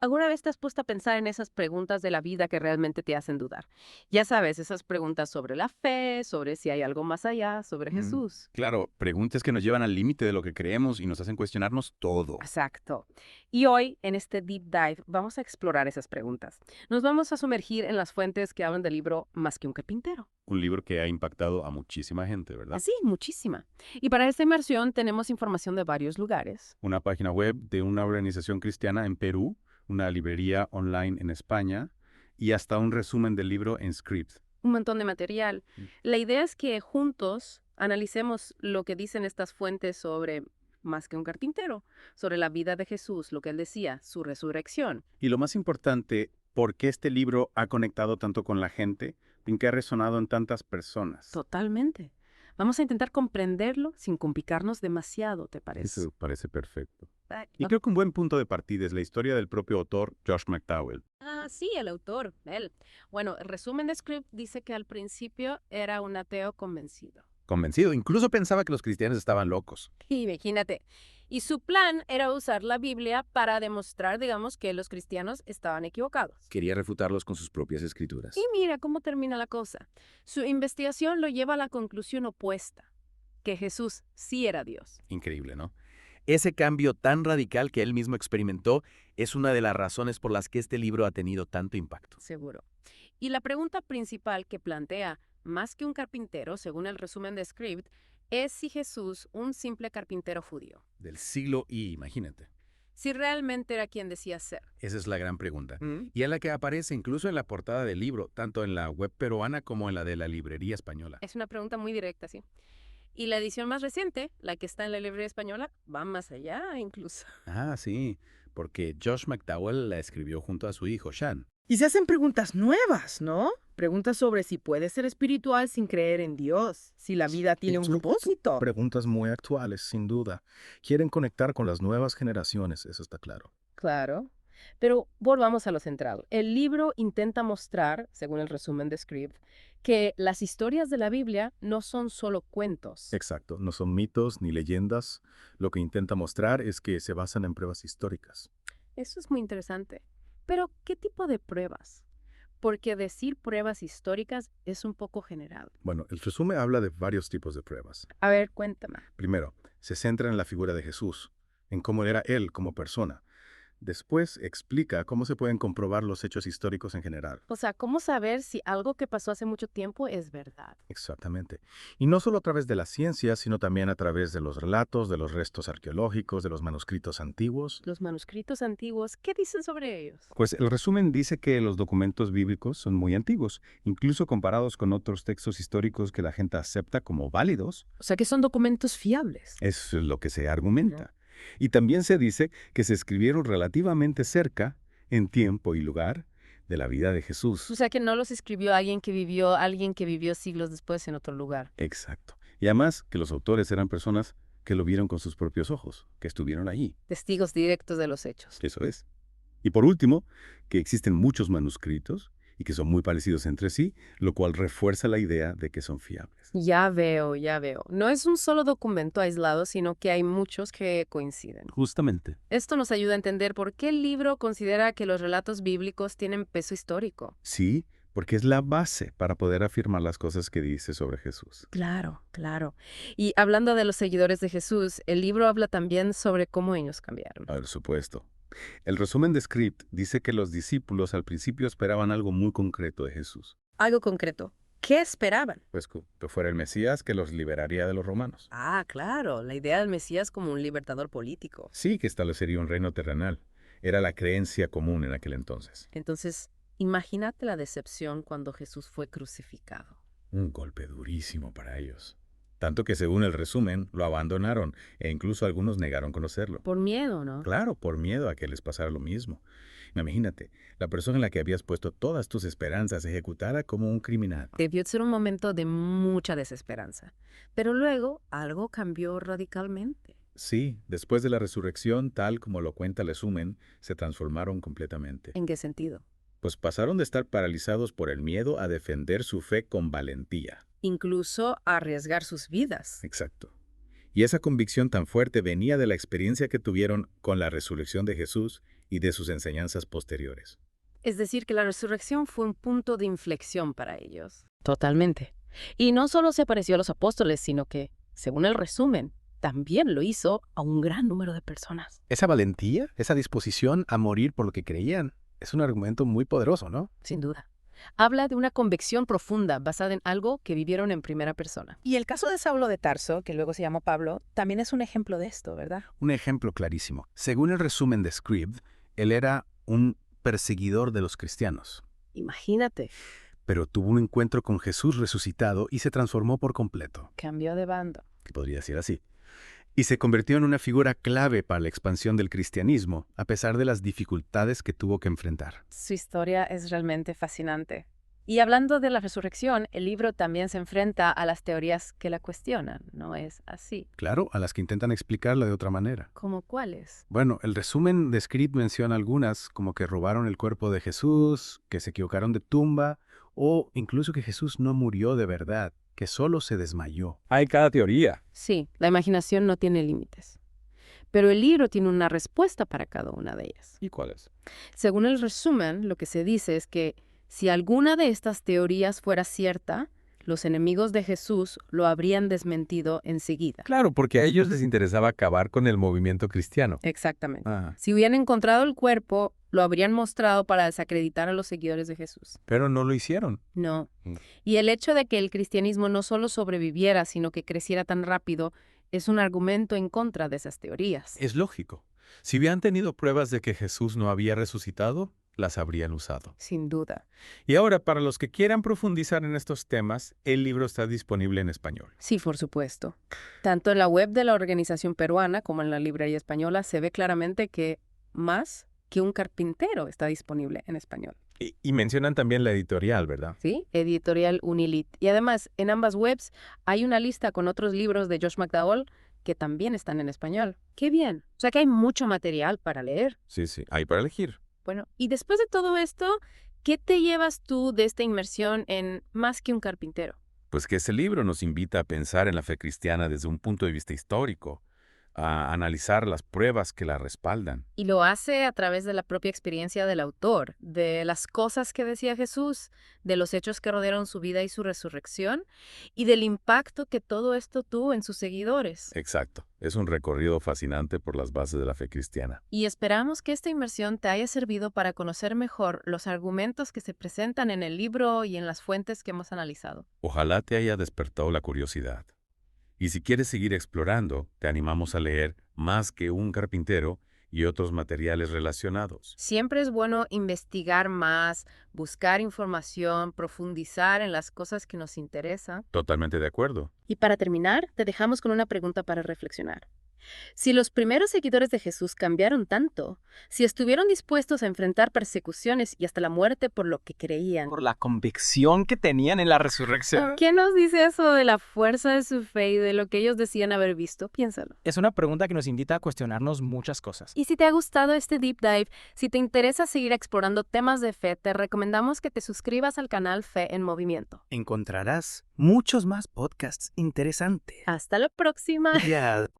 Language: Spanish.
¿Alguna vez te has puesto a pensar en esas preguntas de la vida que realmente te hacen dudar? Ya sabes, esas preguntas sobre la fe, sobre si hay algo más allá, sobre Mm, Jesús. claro, preguntas que nos llevan al límite de lo que creemos y nos hacen cuestionarnos todo. Exacto. Y hoy, en este deep dive, vamos a explorar esas preguntas. Nos vamos a sumergir en las fuentes que hablan del libro Más que un carpintero. Un libro que ha impactado a muchísima gente, ¿verdad? Así, muchísima. Y para esta inmersión tenemos información de varios lugares. Una página web de una organización cristiana en Perú, una librería online en España y hasta un resumen del libro en Script. Un montón de material. Mm. La idea es que juntos analicemos lo que dicen estas fuentes sobre más que un carpintero, sobre la vida de Jesús, lo que él decía, su resurrección. Y lo más importante, ¿por qué este libro ha conectado tanto con la gente? ¿En qué ha resonado en tantas personas? Totalmente. Vamos a intentar comprenderlo sin complicarnos demasiado, ¿te parece? Eso parece perfecto. Y Exacto. creo que un buen punto de partida es la historia del propio autor, Josh McDowell. Sí, el autor, él. Bueno, el resumen de Script dice que al principio era un ateo convencido. Convencido, incluso pensaba que los cristianos estaban locos. Imagínate. Y su plan era usar la Biblia para demostrar, digamos, que los cristianos estaban equivocados. Quería refutarlos con sus propias Y escrituras. mira cómo termina la cosa. Su investigación lo lleva a la conclusión opuesta, que Jesús sí era Dios. Increíble, ¿no? Ese cambio tan radical que él mismo experimentó es una de las razones por las que este libro ha tenido tanto impacto. Seguro. Y la pregunta principal que plantea, más que un carpintero, según el resumen de Script, es si Jesús, un simple carpintero judío, Del siglo I, imagínate. si realmente era quien decía ser. Esa es la gran pregunta. ¿Mm? Y es la que aparece incluso en la portada del libro, tanto en la web peruana como en la de la librería española. Es una pregunta muy directa, sí. Y la edición más reciente, la que está en la librería española, va más allá incluso. Ah, sí, porque Josh McDowell la escribió junto a su hijo, Sean. Y se hacen preguntas nuevas, ¿no? Preguntas sobre si puedes ser espiritual sin creer en Dios, si la vida tiene un propósito. Preguntas muy actuales, sin duda. Quieren conectar con las nuevas generaciones, eso está claro. Claro. Pero volvamos a lo central. El libro intenta mostrar, según el resumen de Script, que las historias de la Biblia no son solo cuentos. Exacto, no son mitos ni leyendas. Lo que intenta mostrar es que se basan en pruebas históricas. Eso es muy interesante. Pero, ¿qué tipo de pruebas? Porque decir pruebas históricas es un poco general. Bueno, el resumen habla de varios tipos de pruebas. A ver, cuéntame. Primero, se centra en la figura de Jesús, en cómo era él como persona. Después explica cómo se pueden comprobar los hechos históricos en general. O sea, ¿cómo saber si algo que pasó hace mucho tiempo es verdad? Exactamente. Y no solo a través de la ciencia, sino también a través de los relatos, de los restos arqueológicos, de los manuscritos antiguos. Los manuscritos antiguos, ¿qué dicen sobre ellos? Pues el resumen dice que los documentos bíblicos son muy antiguos, incluso comparados con otros textos históricos que la gente acepta como válidos. O sea, que son documentos fiables. Es lo que se argumenta. Y también se dice que se escribieron relativamente cerca, en tiempo y lugar, de la vida de O Jesús. sea, que no los escribió alguien que vivió siglos después en otro lugar. Exacto. Y además que los autores eran personas que lo vieron con sus propios ojos, que estuvieron allí. Testigos directos de los hechos. Eso es. Y por último, que existen muchos manuscritos y que son muy parecidos entre sí, lo cual refuerza la idea de que son fiables. Ya veo, ya veo. No es un solo documento aislado, sino que hay muchos que coinciden. Justamente. Esto nos ayuda a entender por qué el libro considera que los relatos bíblicos tienen peso histórico. Sí, porque es la base para poder afirmar las cosas que dice sobre Jesús. Claro, claro. Y hablando de los seguidores de Jesús, el libro habla también sobre cómo ellos cambiaron. Por supuesto. El resumen de Script dice que los discípulos al principio esperaban algo muy concreto de Jesús. Algo concreto. ¿Qué esperaban? Pues que fuera el Mesías que los liberaría de los romanos. Ah, claro, la idea del Mesías como un libertador político. Sí, que establecería un reino terrenal. Era la creencia común en aquel entonces. Entonces, imagínate la decepción cuando Jesús fue crucificado. Un golpe durísimo para ellos. Tanto que según el resumen, lo abandonaron e incluso algunos negaron conocerlo. Por miedo, ¿no? Claro, por miedo a que les pasara lo mismo. Imagínate, la persona en la que habías puesto todas tus esperanzas ejecutada como un criminal. Debió ser un momento de mucha desesperanza. Pero luego algo cambió radicalmente. Sí, después de la resurrección, tal como lo cuenta el resumen, se transformaron completamente. ¿En qué sentido? Pues pasaron de estar paralizados por el miedo a defender su fe con valentía. Incluso arriesgar sus vidas. Exacto. Y esa convicción tan fuerte venía de la experiencia que tuvieron con la resurrección de Jesús y de sus enseñanzas posteriores. Es decir, que la resurrección fue un punto de inflexión para ellos. Totalmente. Y no solo se apareció a los apóstoles, sino que, según el resumen, también lo hizo a un gran número de personas. Esa valentía, esa disposición a morir por lo que creían, es un argumento muy poderoso, ¿no? Sin duda. Habla de una convicción profunda basada en algo que vivieron en primera persona. Y el caso de Saulo de Tarso, que luego se llamó Pablo, también es un ejemplo de esto, ¿verdad? Un ejemplo clarísimo. Según el resumen de Scribd, él era un perseguidor de los cristianos, Imagínate, pero tuvo un encuentro con Jesús resucitado y se transformó por completo, cambió de bando. que podría decir así. Y se convirtió en una figura clave para la expansión del cristianismo, a pesar de las dificultades que tuvo que enfrentar. Su historia es realmente fascinante. Y hablando de la resurrección, el libro también se enfrenta a las teorías que la cuestionan. ¿No es así? Claro, a las que intentan explicarla de otra manera. ¿Cómo cuáles? Bueno, el resumen de Scribd menciona algunas, como que robaron el cuerpo de Jesús, que se equivocaron de tumba, o incluso que Jesús no murió de verdad, que solo se desmayó. Hay cada teoría. Sí, la imaginación no tiene límites. Pero el libro tiene una respuesta para cada una de ellas. ¿Y cuáles? Según el resumen, lo que se dice es que si alguna de estas teorías fuera cierta, los enemigos de Jesús lo habrían desmentido enseguida. Claro, porque a ellos les interesaba acabar con el movimiento cristiano. Exactamente. Ah, Si hubieran encontrado el cuerpo, lo habrían mostrado para desacreditar a los seguidores de Jesús. pero no lo hicieron. No. Mm. Y el hecho de que el cristianismo no solo sobreviviera, sino que creciera tan rápido, es un argumento en contra de esas teorías. Es lógico. Si hubieran tenido pruebas de que Jesús no había resucitado, las habrían usado. Sin duda. Y ahora, para los que quieran profundizar en estos temas, el libro está disponible en español. Sí, por supuesto. Tanto en la web de la organización peruana como en la librería española se ve claramente que más que un carpintero está disponible en español. Y mencionan también la editorial, ¿verdad? ¿Sí? Editorial Unilit. Y además, en ambas webs hay una lista con otros libros de Josh McDowell que también están en español. ¡Qué bien! O sea que hay mucho material para leer. Sí, hay para elegir. Bueno, y después de todo esto, ¿qué te llevas tú de esta inmersión en Más que un carpintero? Pues que ese libro nos invita a pensar en la fe cristiana desde un punto de vista histórico, a analizar las pruebas que la respaldan. Y lo hace a través de la propia experiencia del autor, de las cosas que decía Jesús, de los hechos que rodearon su vida y su resurrección, y del impacto que todo esto tuvo en sus seguidores. Exacto. Es un recorrido fascinante por las bases de la fe cristiana. Y esperamos que esta inmersión te haya servido para conocer mejor los argumentos que se presentan en el libro y en las fuentes que hemos analizado. Ojalá te haya despertado la curiosidad. Y si quieres seguir explorando, te animamos a leer Más que un carpintero y otros materiales relacionados. Siempre es bueno investigar más, buscar información, profundizar en las cosas que nos interesan. Totalmente de acuerdo. Y para terminar, te dejamos con una pregunta para reflexionar. Si los primeros seguidores de Jesús cambiaron tanto, si estuvieron dispuestos a enfrentar persecuciones y hasta la muerte por lo que creían, Por la convicción que tenían en la resurrección. ¿qué nos dice eso de la fuerza de su fe y de lo que ellos decían haber visto? Piénsalo. Es una pregunta que nos invita a cuestionarnos muchas cosas. Y si te ha gustado este deep dive, si te interesa seguir explorando temas de fe, te recomendamos que te suscribas al canal Fe en Movimiento. Encontrarás muchos más podcasts interesantes. Hasta la próxima. Ya.